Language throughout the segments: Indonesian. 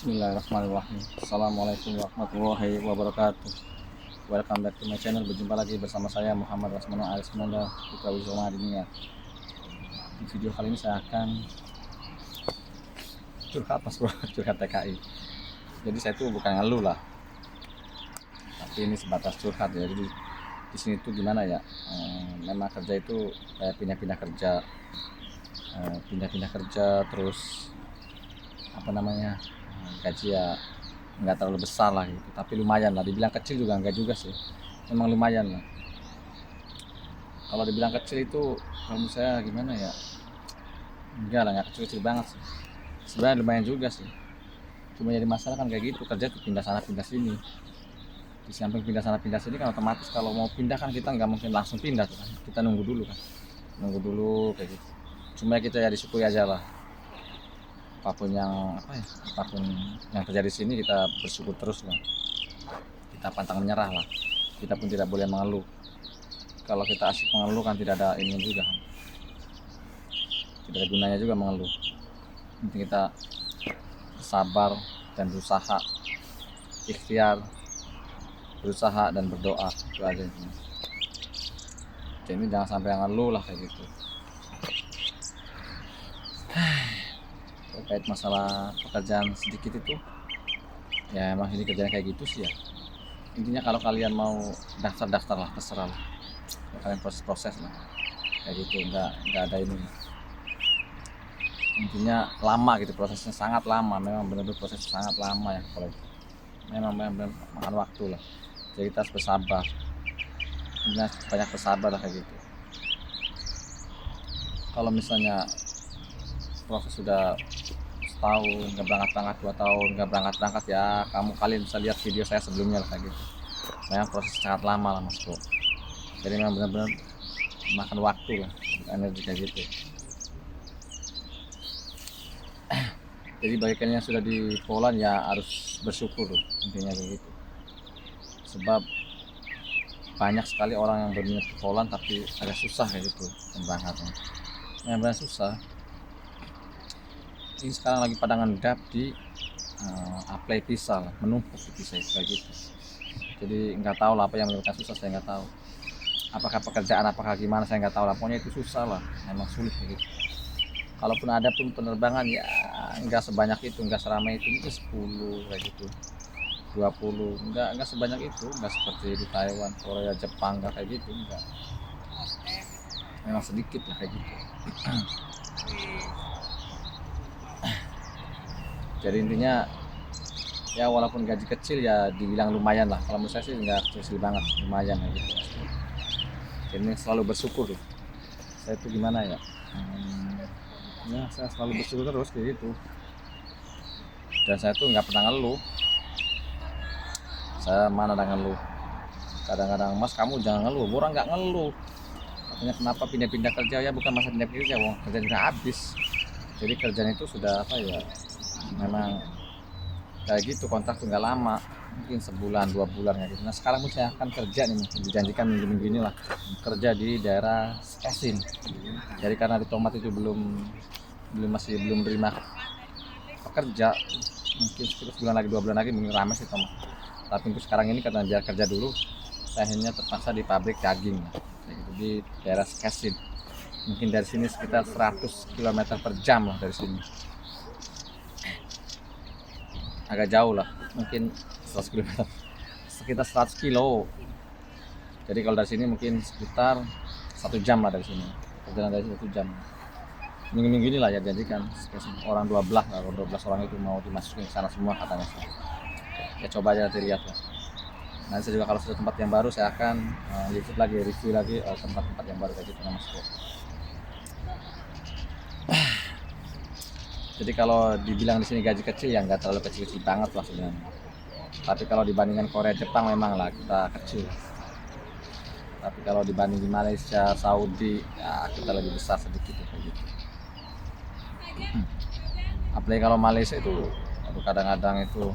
Bismillahirrahmanirrahim. Assalamualaikum warahmatullahi wabarakatuh. Welcome back to my channel. Berjumpa lagi bersama saya Muhammad Rasmano Arismanda Putra Wisoma Dinia. Di video kali ini saya akan curhat curhat TKI. Jadi saya tuh bukan ngeluh lah, tapi ini sebatas curhat ya. Jadi di sini tuh gimana ya? Memang kerja itu kayak pindah-pindah kerja, terus gaji ya nggak terlalu besar lah gitu, tapi lumayan lah. Dibilang kecil juga enggak juga sih, memang lumayan lah. Kalau dibilang kecil itu, kalau menurut saya gimana ya, enggak lah, nggak kecil-kecil banget sih, sebenarnya lumayan juga sih. Cuma jadi masalah kan kayak gitu, kerja tuh pindah sana pindah sini. Di samping pindah sana pindah sini kan otomatis kalau mau pindah kan kita nggak mungkin langsung pindah tuh kan, kita nunggu dulu kayak gitu. Cuma kita ya disyukuri aja lah, apapun yang terjadi di sini kita bersyukur terus lah, kita pantang menyerah lah. Kita pun tidak boleh mengeluh. Kalau kita asyik mengeluh kan tidak ada ini juga kan, tidak ada gunanya juga mengeluh. Penting kita sabar dan berusaha, ikhtiar, berusaha dan berdoa, itu aja intinya. Jadi jangan sampai ngeluh lah kayak gitu. Terkait masalah pekerjaan sedikit itu ya, emang ini kerjaan kayak gitu sih ya. Intinya kalau kalian mau daftar lah, terserah lah, kalian proses lah kayak gitu. Nggak ada ini, intinya lama gitu, prosesnya sangat lama. Memang benar-benar proses sangat lama ya. Kalau memang makan waktu lah, jadi kita harus bersabar. Intinya banyak bersabar lah kayak gitu. Kalau misalnya proses sudah setahun nggak berangkat, 2 tahun nggak berangkat ya, kalian bisa lihat video saya sebelumnya lah kayak gitu. Memang proses sangat lama lah mas bro. Jadi memang benar-benar makan waktu lah, energi kayak gitu. Jadi bagi kalian yang sudah di Poland ya harus bersyukur loh, intinya kayak gitu. Sebab banyak sekali orang yang berminat ke Poland tapi agak susah kayak gitu pemberangkatnya. Yang benar susah. Ini sekarang lagi pada ngendap di apply visa lah, menumpuk di visa itu kayak gitu. Jadi nggak tahu lah apa yang menyebabkan susah, saya nggak tahu. Apakah pekerjaan, apakah gimana, saya nggak tahu lah. Pokoknya itu susah lah, memang sulit kayak gitu. Kalaupun ada pun penerbangan ya nggak sebanyak itu, nggak seramai itu, mungkin 10 kayak gitu, 20, nggak sebanyak itu, nggak seperti di Taiwan, Korea, Jepang, nggak kayak gitu, nggak. Memang sedikit lah kayak gitu. Jadi intinya ya walaupun gaji kecil ya dibilang lumayan lah. Kalau menurut saya sih nggak kecil banget, lumayan kayak gitu. Jadi selalu bersyukur tuh. Saya tuh gimana ya, ya saya selalu bersyukur terus kayak gitu. Dan saya tuh nggak pernah ngeluh. Saya mana ada ngeluh. Kadang-kadang, mas kamu jangan ngeluh, orang nggak ngeluh. Katanya kenapa pindah-pindah kerja, ya bukan masa pindah kerja, wong kerjaan udah habis. Jadi kerjaan itu sudah apa ya, memang kayak gitu, kontrak tuh nggak lama, mungkin sebulan 2 bulan kayak gitu. Nah sekarang pun saya akan kerja nih, mungkin dijanjikan minggu-minggu inilah kerja di daerah Skesin. Jadi karena di Tomat itu masih belum terima pekerja, mungkin sebulan lagi 2 bulan lagi mungkin ramai sih Tomat. Tapi untuk sekarang ini karena dia kerja dulu, saya hanya terpaksa di pabrik daging kayak gitu, di daerah Skesin. Mungkin dari sini sekitar 100 km per jam lah dari sini, agak jauh lah, mungkin 100 km, sekitar 100 kilo. Jadi kalau dari sini mungkin sekitar 1 jam lah dari sini, perjalanan dari 1 jam. Minggu-minggu ini lah ya jadikan orang 12 orang itu mau dimasukin ke sana semua katanya. Ya coba aja nanti lihat lah. Nanti saya juga kalau sudah tempat yang baru saya akan review lagi tempat-tempat yang baru kayak gitu mas bro. Jadi kalau dibilang di sini gaji kecil ya nggak terlalu kecil banget lah sebenarnya. Tapi kalau dibandingkan Korea, Jepang memang lah kita kecil. Tapi kalau dibanding di Malaysia, Saudi ya kita lebih besar sedikit ya, kayak gitu. Apalagi kalau Malaysia itu, kadang-kadang itu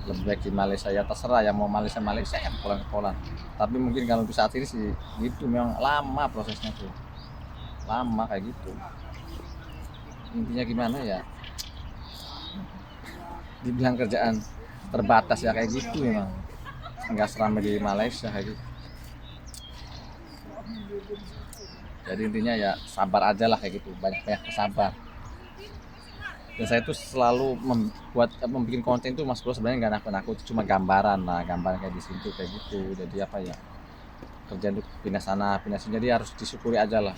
lebih baik di Malaysia ya, terserah ya, mau Malaysia ya pulang ke Poland. Tapi mungkin kalau untuk saat ini sih gitu, memang lama prosesnya tuh, lama kayak gitu. Intinya gimana ya, dibilang kerjaan terbatas ya kayak gitu memang, nggak seramai di Malaysia kayak gitu. Jadi intinya ya sabar aja lah kayak gitu, banyak-banyak sabar. Dan saya tuh selalu membuat konten itu Mas Bro sebenarnya nggak nakut-nakut, cuma gambaran lah, gambaran kayak di situ kayak gitu. Jadi apa ya, kerjaan itu pindah sana pindah sini, jadi harus disyukuri aja lah.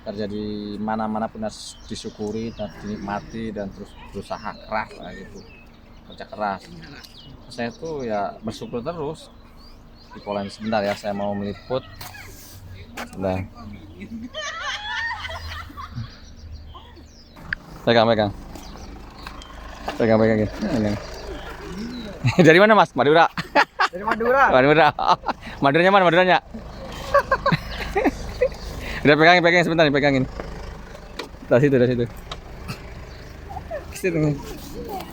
Kerja di mana-mana pun harus disyukuri dan dinikmati dan terus berusaha keras lah gitu, kerja keras. Saya tuh ya bersyukur terus di Poland. Sebentar ya, saya mau meliput. Sebentar. Pegang. Dari mana Mas? Madura. Dari Madura. Madura. Maduranya mana Maduranya? Udah pegangin sebentar nih, pegangin. Dari situ. Kesini.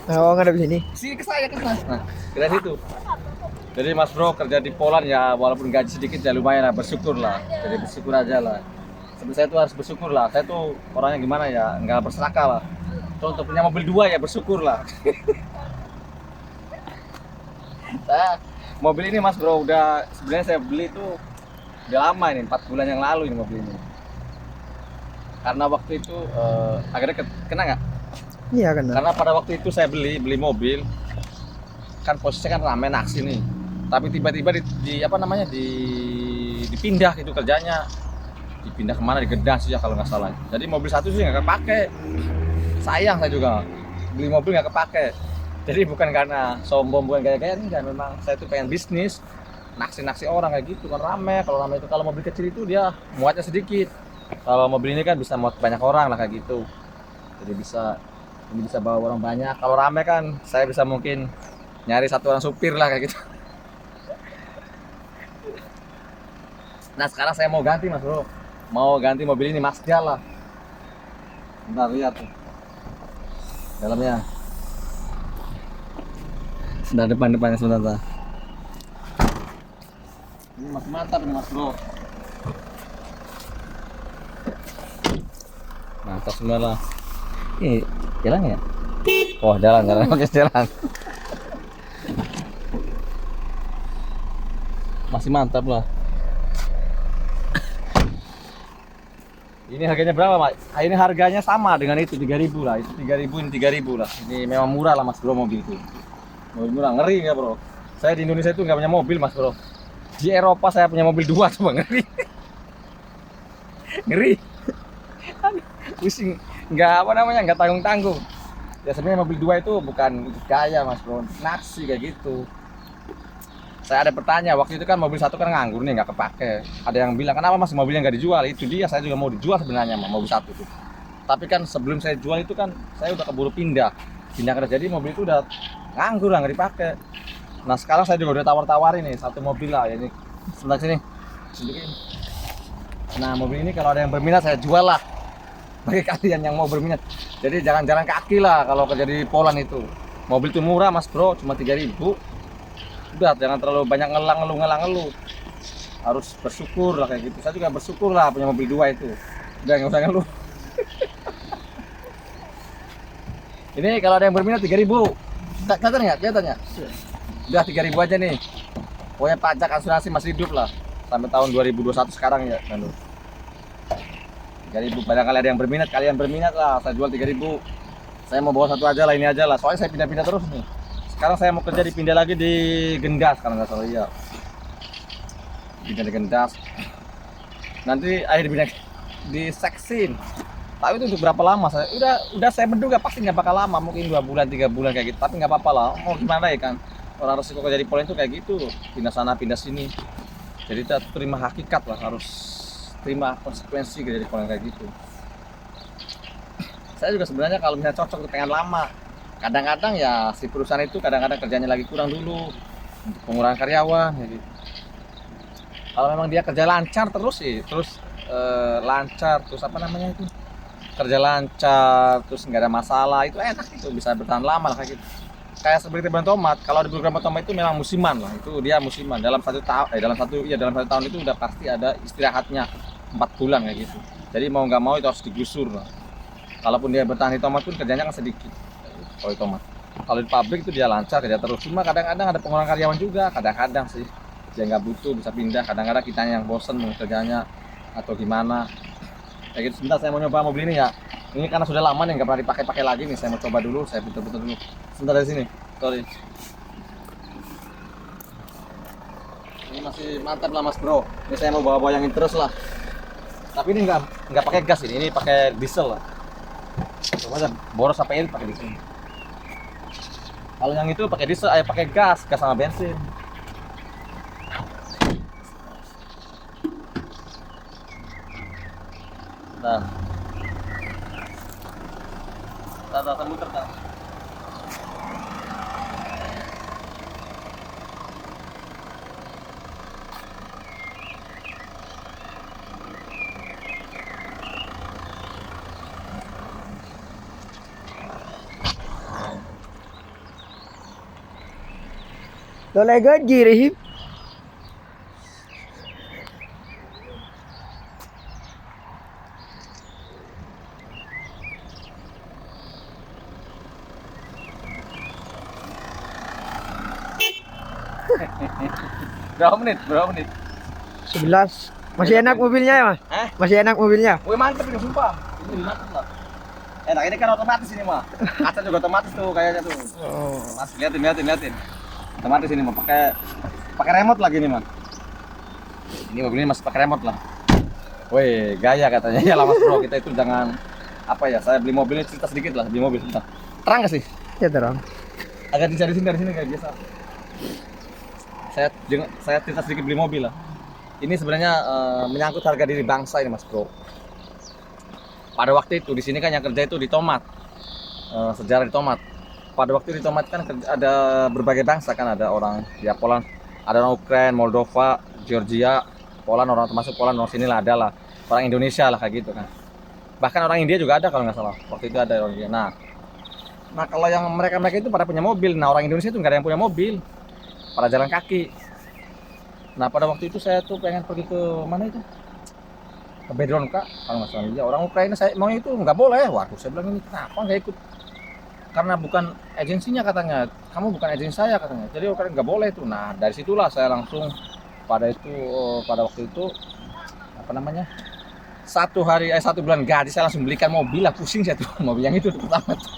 Oh, nggak ada di sini. Sini ke saya. Nah, dari situ. Jadi Mas Bro kerja di Poland ya, walaupun gaji sedikit ya lumayan lah, bersyukur lah. Jadi bersyukur aja lah. Sebenarnya saya tuh harus bersyukur lah. Saya tuh orangnya gimana ya, nggak berserakah lah. Contoh punya mobil 2 ya bersyukur lah. Saya mobil ini Mas Bro udah, sebenarnya saya beli tuh udah lama ini, 4 bulan yang lalu ini mobil ini. Karena waktu itu akhirnya kena nggak? Iya kan. Karena pada waktu itu saya beli mobil, kan posisinya kan rame naksi nih. Tapi tiba-tiba dipindah gitu kerjanya. Dipindah kemana, di Gedang sih ya kalau nggak salah. Jadi mobil satu sih nggak kepake. Sayang saya juga beli mobil nggak kepake. Jadi bukan karena sombong, bukan gaya-gaya, enggak, memang saya tuh pengen bisnis. Naksi orang kayak gitu kan rame. Kalau rame itu, kalau mobil kecil itu dia muatnya sedikit. Kalau mobil ini kan bisa muat banyak orang lah kayak gitu. Jadi ini bisa bawa orang banyak. Kalau rame kan saya bisa mungkin nyari 1 orang supir lah kayak gitu. Nah sekarang saya mau ganti Mas Bro. Mau ganti mobil ini Mazda lah. Bentar lihat tuh dalamnya. Sudah depannya sebentar. Ini masih mantap nih Mas Bro. Mantap semua lah. Ini jalan ya? Oh jalan pakai jalan. Masih mantap lah. Ini harganya berapa Mas? Ini harganya sama dengan itu 3.000 lah. Itu 3.000, ini 3.000 lah. Ini memang murah lah Mas Bro mobil itu. Mobil murah, ngeri nggak Bro? Saya di Indonesia itu nggak punya mobil Mas Bro. Di Eropa saya punya mobil 2 coba, ngeri. Ngeri. Pusing. Nggak tanggung-tanggung. Ya sebenarnya mobil 2 itu bukan gaya Mas Bro, naksi kayak gitu. Saya ada pertanyaan, waktu itu kan mobil 1 kan nganggur nih, nggak kepake. Ada yang bilang, kenapa Mas mobilnya nggak dijual? Itu dia, saya juga mau dijual sebenarnya mobil 1 itu. Tapi kan sebelum saya jual itu kan saya udah keburu pindah kerja, jadi mobil itu udah nganggur lah, nggak dipakai. Nah sekarang saya juga udah tawar-tawarin nih 1 mobil lah, ya ini sebelah sini. Nah mobil ini kalau ada yang berminat saya jual lah, bagi kalian yang mau berminat. Jadi jangan jalan kaki lah kalau kerja di Poland itu. Mobil itu murah Mas Bro, cuma 3.000. Udah jangan terlalu banyak ngeluh. Harus bersyukur lah kayak gitu. Saya juga bersyukur lah punya mobil 2 itu. Udah nggak usah ngeluh. Ini kalau ada yang berminat 3.000. Kelihatan nggak? Kelihatannya? Udah 3.000 aja nih. Pokoknya pajak asuransi masih hidup lah sampai tahun 2021 sekarang ya. 3.000. Barangkali ada yang berminat, kalian berminat lah. Saya jual 3.000. Saya mau bawa 1 aja lah, ini aja lah. Soalnya saya pindah-pindah terus nih. Sekarang saya mau kerja dipindah lagi di Gendas kalau nggak salah ya. Pindah di Gendas. Nanti akhir pindah di Seksin. Tapi itu untuk berapa lama? Udah saya menduga pasti nggak bakal lama, mungkin 2 bulan 3 bulan kayak gitu. Tapi nggak apa-apa lah. Mau gimana ya kan? Orang resiko kerja di Poland itu kayak gitu, pindah sana pindah sini. Jadi kita terima hakikat lah, harus terima konsekuensi kerja di Poland kayak gitu. Saya juga sebenarnya kalau misalnya cocok pengen lama. Kadang-kadang ya si perusahaan itu kadang-kadang kerjanya lagi kurang dulu untuk pengurangan karyawan ya gitu. Kalau memang dia kerja lancar terus sih, lancar terus apa namanya itu, kerja lancar terus nggak ada masalah, itu enak, itu bisa bertahan lama lah kayak gitu. Kayak seperti Bang Tomat, kalau di program Tomat itu memang musiman lah, itu dia musiman dalam 1 tahun, dalam 1 tahun itu udah pasti ada istirahatnya 4 bulan kayak gitu. Jadi mau nggak mau itu harus digusur lah. Kalaupun dia bertahan di tomat pun kerjanya kan sedikit. Kalau tomat Kalau di pabrik itu dia lancar kerja terus. Cuma kadang-kadang ada pengurangan karyawan juga, kadang-kadang sih dia nggak butuh bisa pindah. Kadang-kadang kitanya yang bosen mau kerjanya atau gimana. Kayak gitu. Sebentar saya mau nyoba mobil ini ya. Ini karena sudah lama nih nggak pernah dipakai-pakai lagi nih. Saya mau coba dulu, saya putar-putar dulu. Sebentar dari sini. Sorry. Ini masih mantap lah Mas Bro. Ini saya mau bawa yang terus lah. Tapi ini nggak pakai gas ini pakai diesel lah. Coba aja boros sampai ini pakai diesel. Kalau yang itu pakai diesel, pakai gas sama bensin. Nah, tak muter tak. Lo lagi girih. Berapa menit? Berapa menit? 11. Masih enak mobilnya ya, Mas? Hah? Masih enak mobilnya. Wih mantep ini sumpah. Ini mantep lah. Enak ini kan otomatis ini mah. Kaca juga otomatis tuh kayaknya tuh. Oh. Mas liatin. Otomatis ini mah pakai remote lagi nih man. Ini mobil ini masih pakai remote lah. Wih gaya katanya ya lah Mas Bro, kita itu jangan apa ya, saya beli mobil ini cerita sedikit lah, beli mobil sebentar. Terang gak sih? Ya terang. Agak dicari dari sini kayak biasa. Saya cerita sedikit beli mobil lah. Ini sebenarnya menyangkut harga diri bangsa ini Mas Bro. Pada waktu itu di sini kan yang kerja itu di Tomat, sejarah di Tomat. Pada waktu di Tomat kan ada berbagai bangsa kan, ada orang ya Poland, ada orang Ukraina, Moldova, Georgia, Poland, orang termasuk Poland orang sini lah ada lah, orang Indonesia lah kayak gitu kan. Bahkan orang India juga ada kalau nggak salah. Waktu itu ada orang India. Nah kalau yang mereka itu pada punya mobil, nah orang Indonesia itu nggak ada yang punya mobil, pada jalan kaki. Nah pada waktu itu saya tuh pengen pergi ke mana itu, ke Bedronka kalau nggak salah. Ya orang Ukraina saya mau itu nggak boleh. Waduh saya bilang ini kenapa nggak ikut, karena bukan agensinya katanya, kamu bukan agensi saya katanya, jadi nggak boleh itu. Nah dari situlah saya langsung pada waktu itu apa namanya, satu bulan gaji saya langsung belikan mobil lah. Pusing saya tuh mobil yang itu pertama tuh.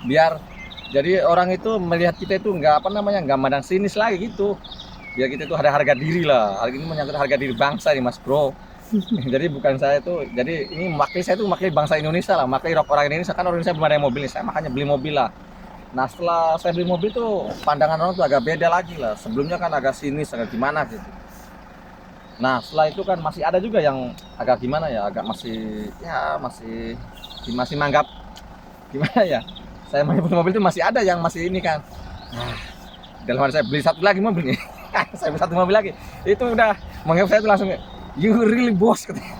Biar jadi orang itu melihat kita itu nggak apa namanya, nggak mandang sinis lagi gitu. Biar kita itu ada harga diri lah. Hal ini menyangkut harga diri bangsa nih Mas Bro. Jadi bukan saya tuh, jadi ini saya tuh mewakili bangsa Indonesia lah, mewakili orang Indonesia. Kan orang Indonesia belum ada yang mobil nih, saya makanya beli mobil lah. Nah setelah saya beli mobil tuh pandangan orang tuh agak beda lagi lah. Sebelumnya kan agak sinis, agak gimana gitu. Nah setelah itu kan masih ada juga yang agak gimana ya, agak masih manggap gimana ya. Saya beli mobil itu masih ada yang masih ini kan. Nah, dalam hal saya beli satu lagi mobil nih. Saya beli satu mobil lagi. Itu udah menganggap saya tuh langsung, you really boss katanya.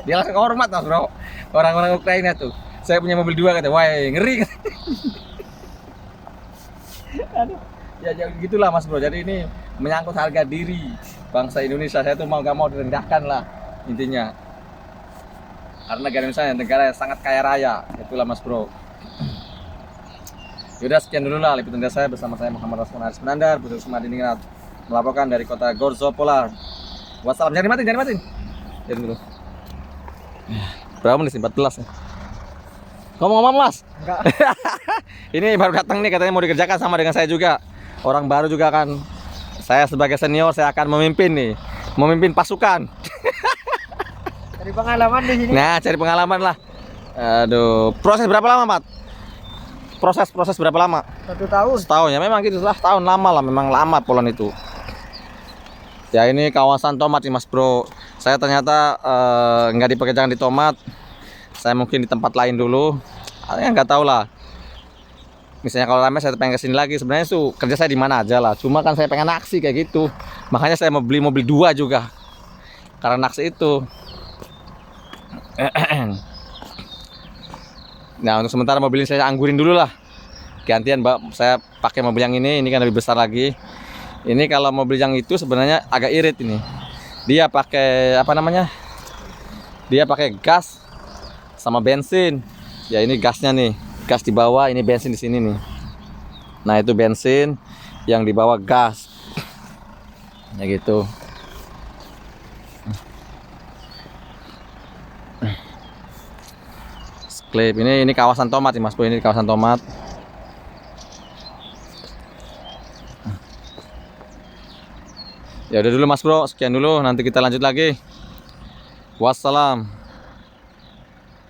Dia langsung hormat Mas Bro. Orang-orang Ukraina tuh. Saya punya mobil 2 katanya. Wah, ngeri katanya. Aduh. Ya gitulah Mas Bro. Jadi ini menyangkut harga diri bangsa Indonesia. Saya tuh mau gak mau direndahkan lah intinya. Karena negara Indonesia negara yang sangat kaya raya. Itulah Mas Bro. Yaudah sekian dulu lah liputan dari saya bersama saya Muhammad Rasman Aris Menandar, Putus Sumadiningrat, melaporkan dari kota Gorzo Pola. Wassalam, jangan dimatiin. Jadi dulu. Berapa menit? 14 ya. Ngomong-ngomong Mas. Enggak. Ini baru datang nih, katanya mau dikerjakan sama dengan saya juga. Orang baru juga kan. Saya sebagai senior saya akan memimpin pasukan. Cari pengalaman di sini. Nah, cari pengalaman lah. Aduh, proses berapa lama, Mat? Proses berapa lama? 1 tahun. Setahun ya, memang gitu lah, tahun lama lah, memang lama Poland itu. Ya ini kawasan Tomat nih Mas Bro. Saya ternyata nggak dipekerjakan di Tomat. Saya mungkin di tempat lain dulu. Ya nggak tahu lah. Misalnya kalau ramai saya pengen kesini lagi. Sebenarnya tuh kerja saya di mana aja lah. Cuma kan saya pengen aksi kayak gitu. Makanya saya mau beli mobil 2 juga. Karena aksi itu. Nah untuk sementara mobil ini saya anggurin dulu lah. Gantian saya pakai mobil yang ini kan lebih besar lagi. Ini kalau mobil yang itu sebenarnya agak irit ini. Dia pakai apa namanya? Dia pakai gas sama bensin. Ya ini gasnya nih. gas di bawah, ini bensin di sini nih. Nah itu bensin, yang di bawah gas. Ya gitu. Klip ini kawasan tomat nih Mas Bro, ini kawasan tomat. Ya udah dulu Mas Bro, sekian dulu, nanti kita lanjut lagi. Wassalam.